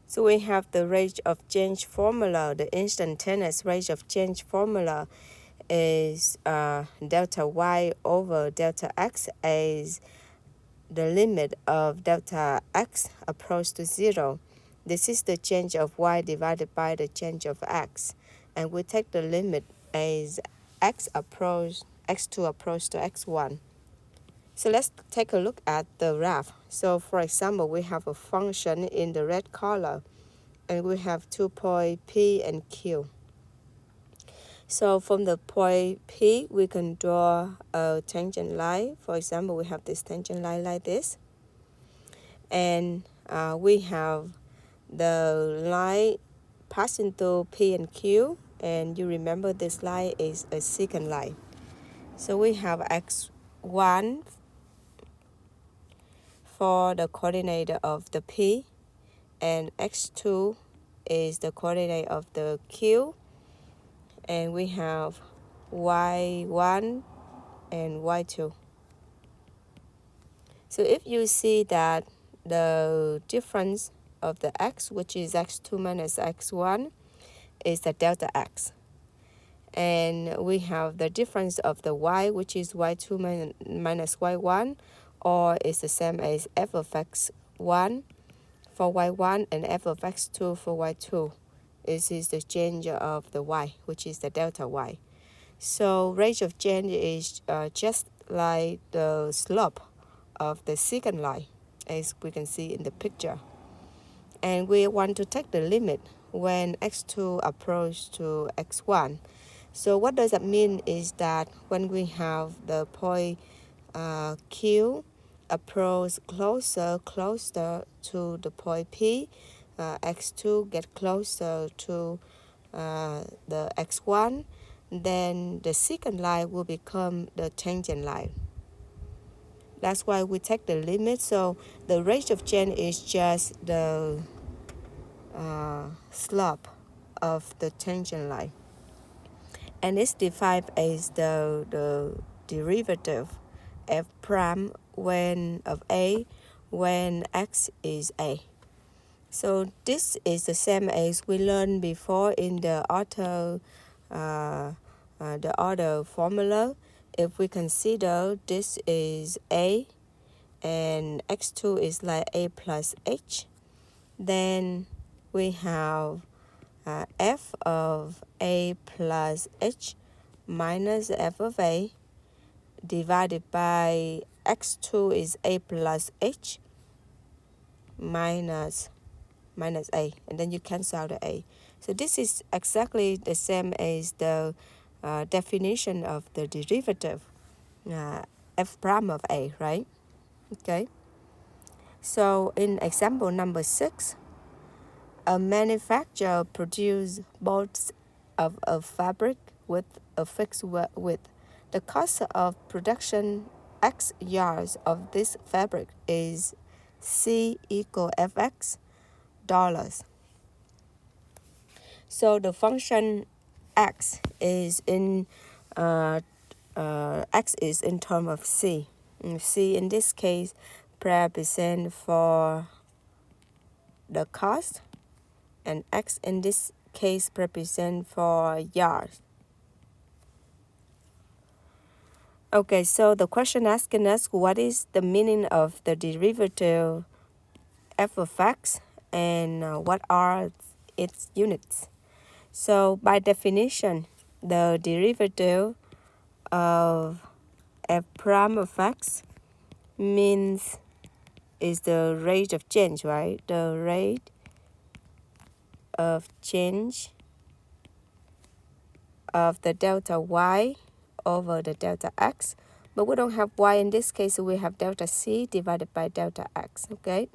So we have the rate of change formula. The instantaneous rate of change formula is delta y over delta x as the limit of delta x approach to 0. This is the change of y divided by the change of x. And we take the limit as x2 approach to x1. So let's take a look at the graph. So for example, we have a function in the red color, and we have 2 points P and Q. So from the point P, we can draw a tangent line. For example, we have this tangent line like this. And we have the line passing through P and Q. And you remember this line is a secant line. So we have x1 for the coordinate of the P, and x2 is the coordinate of the Q, and we have y1 and y2. So if you see that the difference of the x, which is x2 minus x1, is the delta x. And we have the difference of the y, which is y2 minus y1, or is the same as f of x1 for y1 and f of x2 for y2. This is the change of the y, which is the delta y. So rate of change is just like the slope of the secant line, as we can see in the picture. And we want to take the limit when x2 approach to x1. So what does that mean is that when we have the point Q approach closer to the point P, x2 get closer to the x1, then the secant line will become the tangent line. That's why we take the limit. So the rate of change is just the slope of the tangent line. And it's defined as the derivative f prime when of a when x is a. So this is the same as we learned before in the order formula. If we consider this is a and x2 is like a plus h, then we have f of a plus h minus f of a divided by x2 is a plus h minus a, and then you cancel out the a. So this is exactly the same as the definition of the derivative f prime of a, right? Okay. So in example number 6, a manufacturer produces bolts of a fabric with a fixed width. The cost of production X yards of this fabric is C equal Fx dollars. So the function X is in X is in term of C. And C in this case represent for the cost, and X in this case represent for yards. Okay, so the question asking us what is the meaning of the derivative f of x and what are its units. So by definition, the derivative of f prime of x means is the rate of change, right? The rate of change of the delta y over the delta x, but we don't have y in this case, so we have delta c divided by delta x, okay?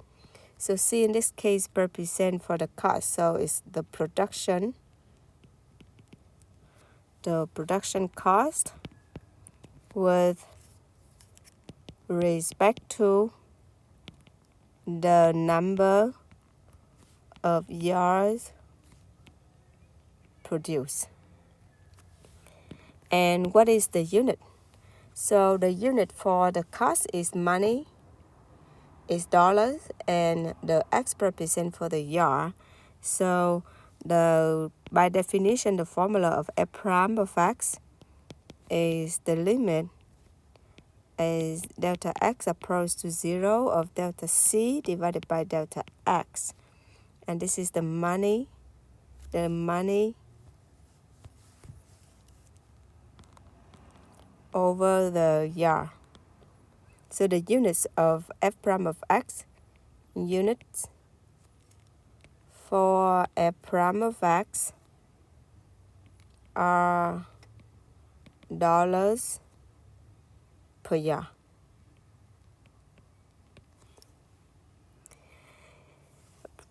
So c in this case represent for the cost, so it's the production cost with respect to the number of yards produced. And what is the unit? So the unit for the cost is money, is dollars, and the x represent for the yard. So by definition, the formula of f prime of x is the limit is delta x approach to 0 of delta c divided by delta x. And this is the money over the yard. So the units of f prime of x, units for f prime of x are dollars per yard.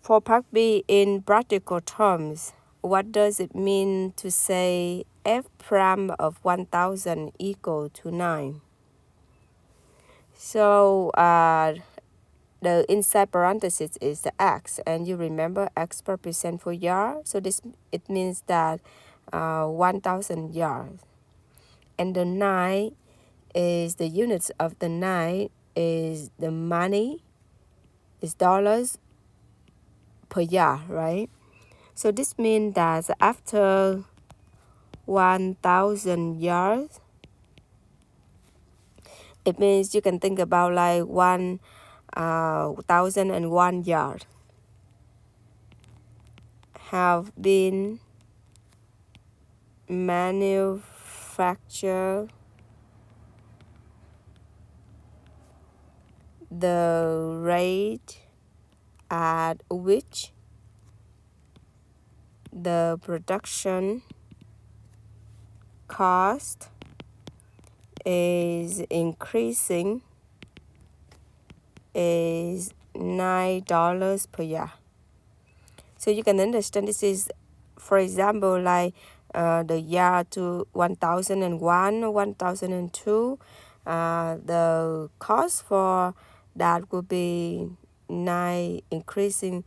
For part B, in practical terms, what does it mean to say f prime of 1000 equal to 9? So the inside parenthesis is the x, and you remember x represent for yard, so it means that 1000 yards. And the 9 is the units of the 9 is the money, is dollars per yard, right? So this means that after 1000 yards, it means you can think about like 1001 yards have been manufactured. The rate at which the production cost is increasing is $9 per yard. So you can understand this is, for example, like the year to 1001 or 1002, the cost for that would be increasing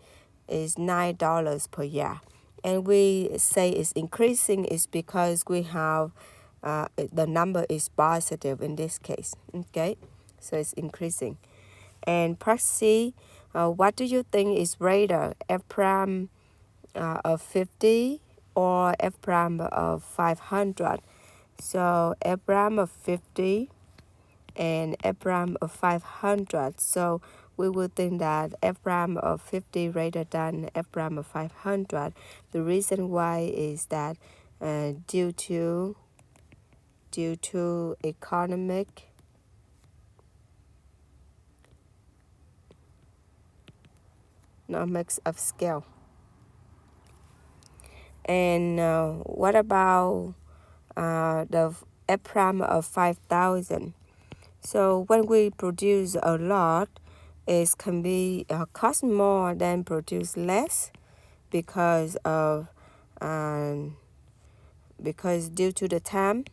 is $9 per year. And we say it's increasing is because we have the number is positive in this case. Okay, so it's increasing. And part C, what do you think is greater, f prime of 50 or f prime of 500? So f prime of 50 and f prime of 500. So we would think that f prime of 50 greater than f prime of 500. The reason why is that due to economics of scale. And what about the f prime of 5,000? So when we produce a lot, it can be cost more than produce less because due to the time,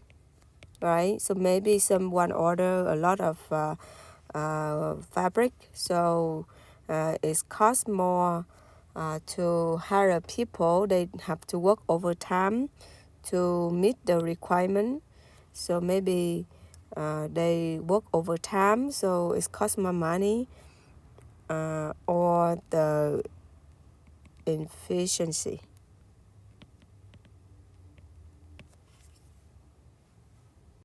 right? So maybe someone order a lot of fabric, so it costs more to hire people. They have to work overtime to meet the requirement. So maybe they work overtime, so it costs more money, or the efficiency.